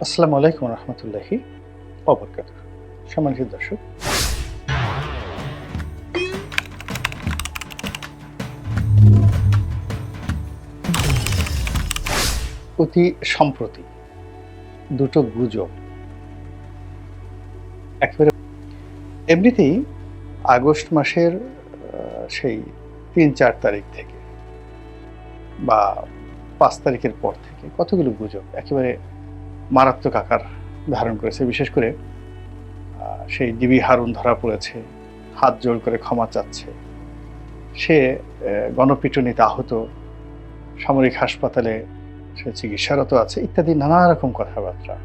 আসসালামু আলাইকুম রহমতুল্লাহি ওয়া বারাকাতুহু। সম্মানিত দর্শক, অতি সম্প্রতি দুটো গুজব একেবারে এমনিতেই আগস্ট মাসের সেই ৩-৪ তারিখ থেকে বা ৫ তারিখের পর থেকে কতগুলো গুজব একেবারে মারাত্মক আকার ধারণ করেছে। বিশেষ করে সেই ডিবি হারুন ধরা পড়েছে, হাত জোড় করে ক্ষমা চাচ্ছে। সে গণপিটুনিতে আহত, সামরিক হাসপাতালে সে চিকিৎসারত আছে ইত্যাদি নানা রকম কথাবার্তা।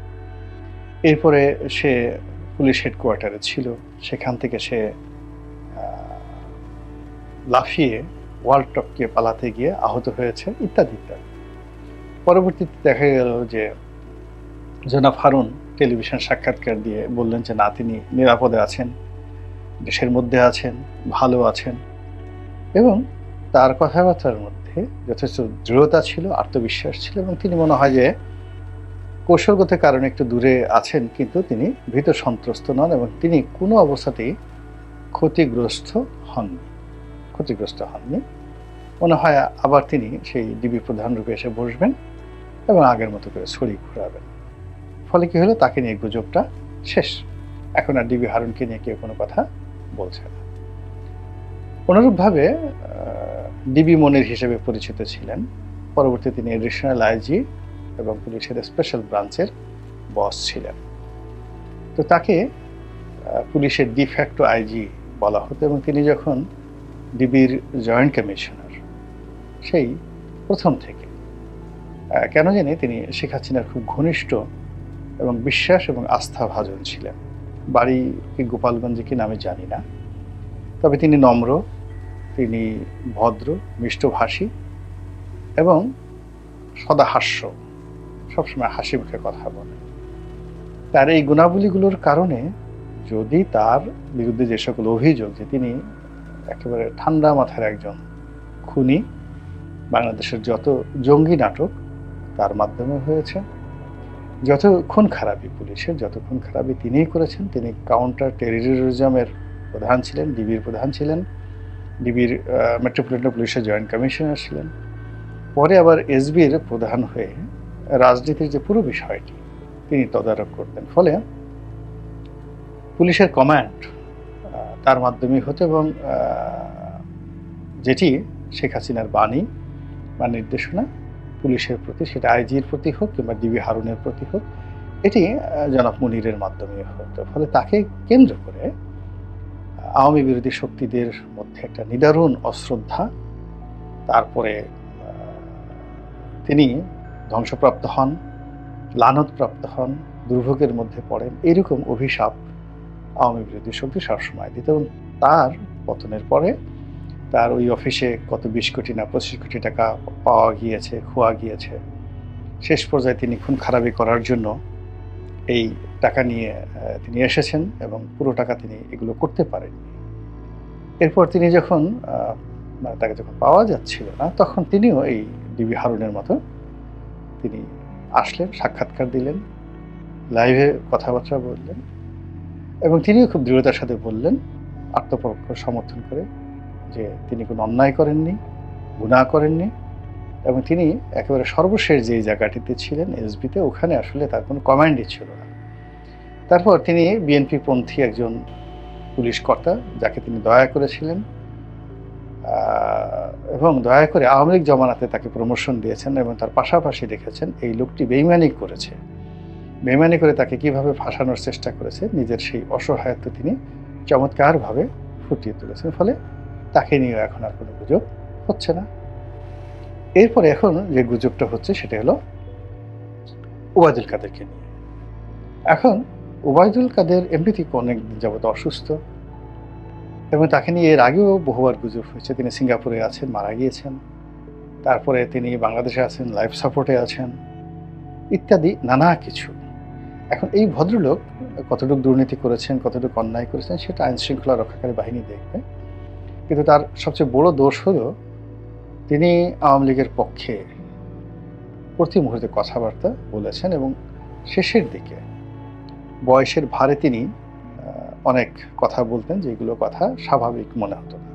এরপরে সে পুলিশ হেডকোয়ার্টারে ছিল, সেখান থেকে সে লাফিয়ে ওয়াল টপকে পালাতে গিয়ে আহত হয়েছে ইত্যাদি ইত্যাদি। পরবর্তীতে দেখা গেল যে জনাব হারুন টেলিভিশন সাক্ষাৎকার দিয়ে বললেন যে না, তিনি নিরাপদে আছেন, দেশের মধ্যে আছেন, ভালো আছেন এবং তার কথাবার্তার মধ্যে যথেষ্ট দৃঢ়তা ছিল, আত্মবিশ্বাস ছিল এবং তিনি মনে হয় যে কৌশলগত কারণে একটু দূরে আছেন, কিন্তু তিনি ভীত সন্ত্রস্ত নন এবং তিনি কোনো অবস্থাতেই ক্ষতিগ্রস্ত হননি। মনে হয় আবার তিনি সেই ডিবি প্রধান রূপে এসে বসবেন এবং আগের মতো করে ছড়ি ঘোরাবেন। ফলে কি হলো, তাকে নিয়ে গুজবটা শেষ। এখন আর ডিবি হারুনকে নিয়ে কেউ কোনো কথা বলছে না। অনুরূপভাবে ডিবি মনির হিসেবে পরিচিত ছিলেন। পরবর্তীতে তিনি এডিশনাল আইজি এবং পুলিশের স্পেশাল ব্রাঞ্চের বস ছিলেন। তো তাকে পুলিশের ডিফ্যাক্টো আইজি বলা হতো এবং তিনি যখন ডিবির জয়েন্ট কমিশনার, সেই প্রথম থেকে কেন জানি তিনি শেখ হাসিনার খুব ঘনিষ্ঠ এবং বিশ্বাস এবং আস্থাভাজন ছিলেন। বাড়ি কি গোপালগঞ্জে কিনা আমি জানি না, তবে তিনি নম্র, তিনি ভদ্র, মিষ্টভাষী এবং সদা হাস্য, সবসময় হাসি মুখে কথা বলেন। তার এই গুণাবলীগুলোর কারণে যদি তার বিরুদ্ধে যে সকল অভিযোগ যে তিনি একেবারে ঠান্ডা মাথার একজন খুনি, বাংলাদেশের যত জঙ্গি নাটক তার মাধ্যমে হয়েছে, যত খুন খারাপি পুলিশের, যত খুন খারাপি তিনিই করেছেন। তিনি কাউন্টার টেররিজমের প্রধান ছিলেন, ডিবির প্রধান ছিলেন, ডিবির মেট্রোপলিটন পুলিশের জয়েন্ট কমিশনার ছিলেন, পরে আবার এসবির প্রধান হয়ে রাজনীতির যে পুরো বিষয়টি তিনি তদারক করতেন। ফলে পুলিশের কমান্ড তার মাধ্যমেই হতো এবং যেটি শেখ হাসিনার বাণী বা নির্দেশনা পুলিশের প্রতি, সেটা আইজির প্রতি হোক কিংবা ডিবি হারুনের প্রতি হোক, এটি জনাব মুনিরের মাধ্যমে হতো। ফলে তাকে কেন্দ্র করে আওয়ামী বিরোধী শক্তিদের মধ্যে একটা নিদারুণ অশ্রদ্ধা, তারপরে তিনি ধ্বংসপ্রাপ্ত হন, লানতপ্রাপ্ত হন, দুর্ভোগের মধ্যে পড়েন, এরকম অভিশাপ আওয়ামী বিরোধী শক্তি সবসময় দিত। এবং তার পতনের পরে তার ওই অফিসে কত 20 কোটি না 25 কোটি টাকা পাওয়া গিয়েছে, খোয়া গিয়েছে। শেষ পর্যায়ে তিনি খুন খারাপি করার জন্য এই টাকা নিয়ে তিনি এসেছেন এবং পুরো টাকা তিনি এগুলো করতে পারেননি। এরপর তিনি যখন তাকে যখন পাওয়া যাচ্ছিল না, তখন তিনিও এই ডিবি হারুনের মতো তিনি আসলেন, সাক্ষাৎকার দিলেন, লাইভে কথাবার্তা বললেন এবং তিনিও খুব দৃঢ়তার সাথে বললেন, আত্মপক্ষ সমর্থন করে, যে তিনি কোনো অন্যায় করেননি, গুনাহ করেননি এবং তিনি একেবারে সর্বশেষ যে জায়গাটিতে ছিলেন এসবিতে, ওখানে আসলে তার কোনো কমান্ডই ছিল না। তারপর তিনি বিএনপি পন্থী একজন পুলিশ কর্তা, যাকে তিনি দয়া করেছিলেন এবং দয়া করে আওয়ামী লীগ জমানাতে তাকে প্রমোশন দিয়েছেন এবং তার পাশাপাশি দেখেছেন এই লোকটি বেইমানি করেছে, বেইমানি করে তাকে কিভাবে ফাঁসানোর চেষ্টা করেছে, নিজের সেই অসহায়ত্ব তিনি চমৎকারভাবে ফুটিয়ে তুলেছেন। ফলে তাকে নিয়ে এখন আর কোনো গুজব হচ্ছে না। এরপরে এখন যে গুজবটা হচ্ছে সেটা হলো ওবায়দুল কাদেরকে নিয়ে। এখন ওবায়দুল কাদের এমনিতেই অনেক দিন যাবত অসুস্থ এবং তাকে নিয়ে এর আগেও বহুবার গুজব হয়েছে। তিনি সিঙ্গাপুরে আছেন, মারা গিয়েছেন, তারপরে তিনি বাংলাদেশে আছেন, লাইফ সাপোর্টে আছেন ইত্যাদি নানা কিছু। এখন এই ভদ্রলোক কতটুকু দুর্নীতি করেছেন, কতটুকু অন্যায় করেছেন, সেটা আইন শৃঙ্খলা রক্ষাকারী বাহিনী দেখবে। কিন্তু তার সবচেয়ে বড় দোষ হলো তিনি আওয়ামী লীগের পক্ষে প্রতি মুহূর্তে কথাবার্তা বলেছেন এবং শেষের দিকে বয়সের ভারে তিনি অনেক কথা বলতেন, যেগুলো কথা স্বাভাবিক মনে হতো না।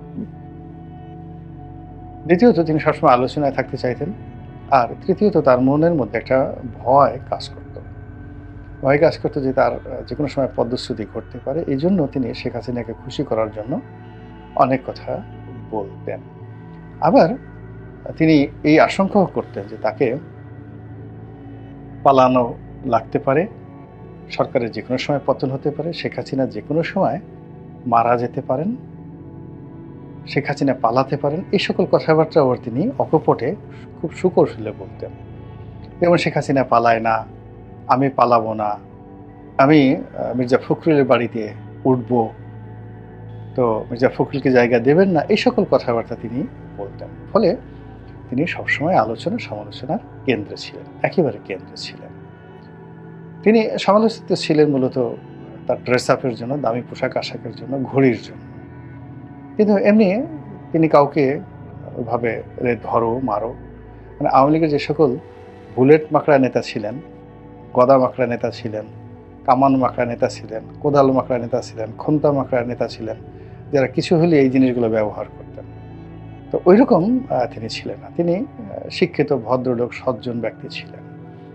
দ্বিতীয়ত তিনি সবসময় আলোচনায় থাকতে চাইতেন। আর তৃতীয়ত তার মনের মধ্যে একটা ভয় কাজ করত। ভয় কাজ করত যে তার যেকোনো সময় পদচ্যুতি ঘটতে পারে। এইজন্য তিনি শেখ হাসিনাকে খুশি করার জন্য অনেক কথা বলতেন। আবার তিনি এই আশঙ্কাও করতেন যে তাকে পালানো লাগতে পারে, সরকারের যেকোনো সময় পতন হতে পারে, শেখ হাসিনা যেকোনো সময় মারা যেতে পারেন, শেখ হাসিনা পালাতে পারেন। এই সকল কথাবার্তা আবার তিনি অকপটে খুব সুকৌশলে বলতেন। যেমন শেখ হাসিনা পালায় না, আমি পালাবো না, আমি মির্জা ফখরুলের বাড়িতে উঠব, তো মির্জা ফখরুলকে জায়গা দেবেন না, এই সকল কথাবার্তা তিনি বলতেন। ফলে তিনি সবসময় আলোচনা সমালোচনার কেন্দ্রে ছিলেন, একেবারে কেন্দ্রে ছিলেন। তিনি সমালোচিত ছিলেন মূলত তার ড্রেস আপের জন্য, দামি পোশাক আশাকের জন্য, ঘড়ির জন্য। কিন্তু এমনি তিনি কাউকে ওইভাবে ধরো মারো, মানে আওয়ামী লীগের যে সকল বুলেট মাকড়া নেতা ছিলেন, গদা মাকড়া নেতা ছিলেন, কামান মাকড়া নেতা ছিলেন, কোদাল মাকড়া নেতা ছিলেন, খন্তা মাকড়া নেতা ছিলেন, যারা কিছু হলে এই জিনিসগুলো ব্যবহার করতেন, তো ওই রকম তিনি ছিলেন না। তিনি শিক্ষিত ভদ্রলোক সজ্জন ব্যক্তি ছিলেন,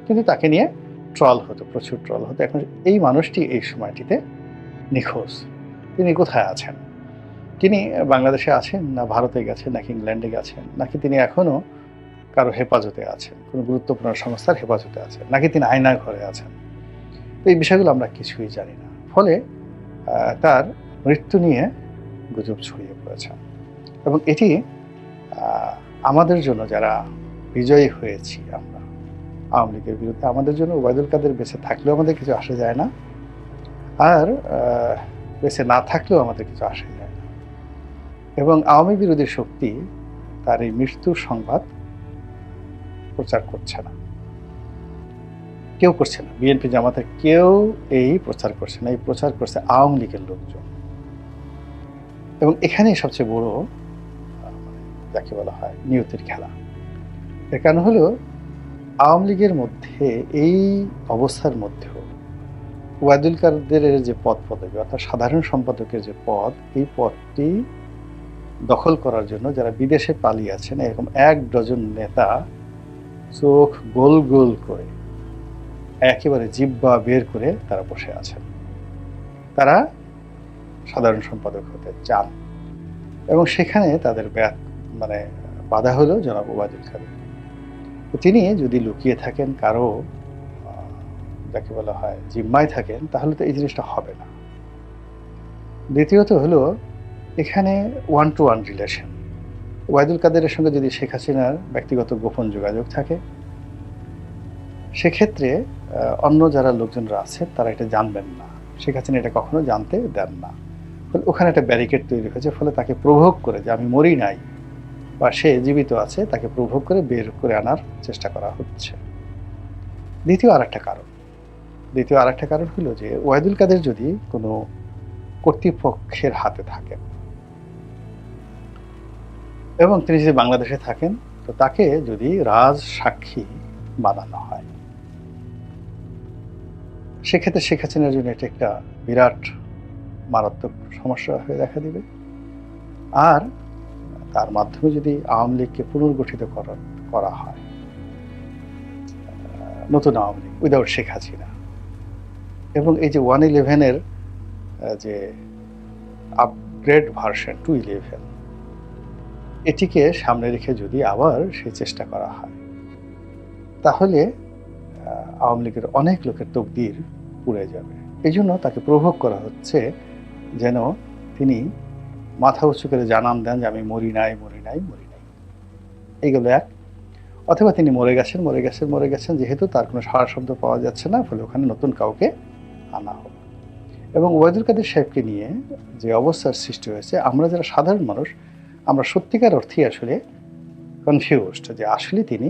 কিন্তু তাকে নিয়ে ট্রল হতো, প্রচুর ট্রল হতো। এখন এই মানুষটি এই সময়টিতে নিখোঁজ। তিনি কোথায় আছেন? তিনি বাংলাদেশে আছেন, না ভারতে গেছেন, নাকি ইংল্যান্ডে গেছেন, নাকি তিনি এখনও কারো হেফাজতে আছেন, কোনো গুরুত্বপূর্ণ সংস্থার হেফাজতে আছেন, নাকি তিনি আয়না ঘরে আছেন? তো এই বিষয়গুলো আমরা কিছুই জানি না। ফলে তার মৃত্যু নিয়ে গুজব ছড়িয়ে পড়েছে, এবং এটি আমাদের জন্য, যারা বিজয়ী হয়েছি আমরা আওয়ামী লীগের বিরুদ্ধে, আমাদের জন্য ওবায়দুল কাদের বেঁচে থাকলেও আমাদের কিছু আসে যায় না, আর বেঁচে না থাকলেও আমাদের কিছু আসে যায় না। এবং আওয়ামী বিরোধী শক্তি তার এই মৃত্যুর সংবাদ প্রচার করছে না, কেউ করছে না। বিএনপি জামাতের কেউ এই প্রচার করছে না, এই প্রচার করছে আওয়ামী লীগের লোকজন। এবং এখানেই সবচেয়ে বড় যাকে বলা হয় নিয়তির খেলা। এর কারণ হলো আওয়ামী লীগের মধ্যে এই অবস্থার মধ্যেও ওবায়দুল কাদেরের যে পদবি, অর্থাৎ সাধারণ সম্পাদকের যে পদ, এই পদটি দখল করার জন্য যারা বিদেশে পালিয়ে আছেন, এরকম 1 ডজন নেতা চোখ গোল গোল করে, একেবারে জিহ্বা বের করে তারা বসে আছেন। তারা সাধারণ সম্পাদক হতে চান, এবং সেখানে তাদের বাধা হলো জনাব ওবায়দুল কাদের। তিনি যদি লুকিয়ে থাকেন, কারো যাকে বলা হয় জিম্মায় থাকেন, তাহলে তো এই জিনিসটা হবে না। দ্বিতীয়ত হলো এখানে 1-to-1 রিলেশন। ওবায়দুল কাদেরের সঙ্গে যদি শেখ হাসিনার ব্যক্তিগত গোপন যোগাযোগ থাকে, সেক্ষেত্রে অন্য যারা লোকজনরা আছে তারা এটা জানবেন না, শেখ হাসিনা এটা কখনো জানতে দেন না। ফলে ওখানে একটা ব্যারিকেড তৈরি হয়েছে, ফলে তাকে প্রভোগ করে, যে আমি মরি নাই বা সে জীবিত আছে, তাকে প্রভোগ করে বের করে আনার চেষ্টা করা হচ্ছে। দ্বিতীয় আরেকটা কারণ হলো যে ওবায়দুল কাদের যদি কোনো কর্তৃপক্ষের হাতে থাকেন এবং তিনি যদি বাংলাদেশে থাকেন, তো তাকে যদি রাজ সাক্ষী বানানো হয়, সেক্ষেত্রে শেখ হাসিনার জন্য এটা একটা বিরাট মারাত্মক সমস্যা হয়ে দেখা দিবে। আর তার মাধ্যমে যদি আওয়ামী লীগকে পুনর্গঠিত করা হয়, নতুন আওয়ামী লীগ উইদাউট শেখ হাসিনা, এবং এই যে 111-এর যে আপগ্রেড ভার্সন 211, এটিকে সামনে রেখে যদি আবার সেই চেষ্টা করা হয়, তাহলে আওয়ামী লীগের অনেক লোকের তকদির পুড়ে যাবে। এই জন্য তাকে প্রভোগ করা হচ্ছে যেন তিনি মাথা উঁচু করে জানান দেন যে আমি মরি নাই। এইগুলো এক। অথবা তিনি মরে গেছেন, যেহেতু তার কোনো সাড়া শব্দ পাওয়া যাচ্ছে না, ফলে ওখানে নতুন কাউকে আনা হোক। এবং ওবায়দুল কাদের সাহেবকে নিয়ে যে অবস্থার সৃষ্টি হয়েছে, আমরা যারা সাধারণ মানুষ, আমরা সত্যিকার অর্থেই আসলে কনফিউজড যে আসলে তিনি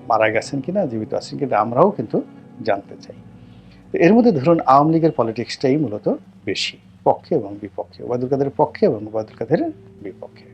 মারা গেছেন কিনা, জীবিত আছেন কিনা, আমরাও কিন্তু জানতে চাই। তো এর মধ্যে ধরুন আওয়ামী লীগের পলিটিক্সটাই মূলত বেশি, পক্ষে এবং বিপক্ষে, ওবায়দুল কাদেরের পক্ষে এবং ওবায়দুল কাদেরের বিপক্ষে।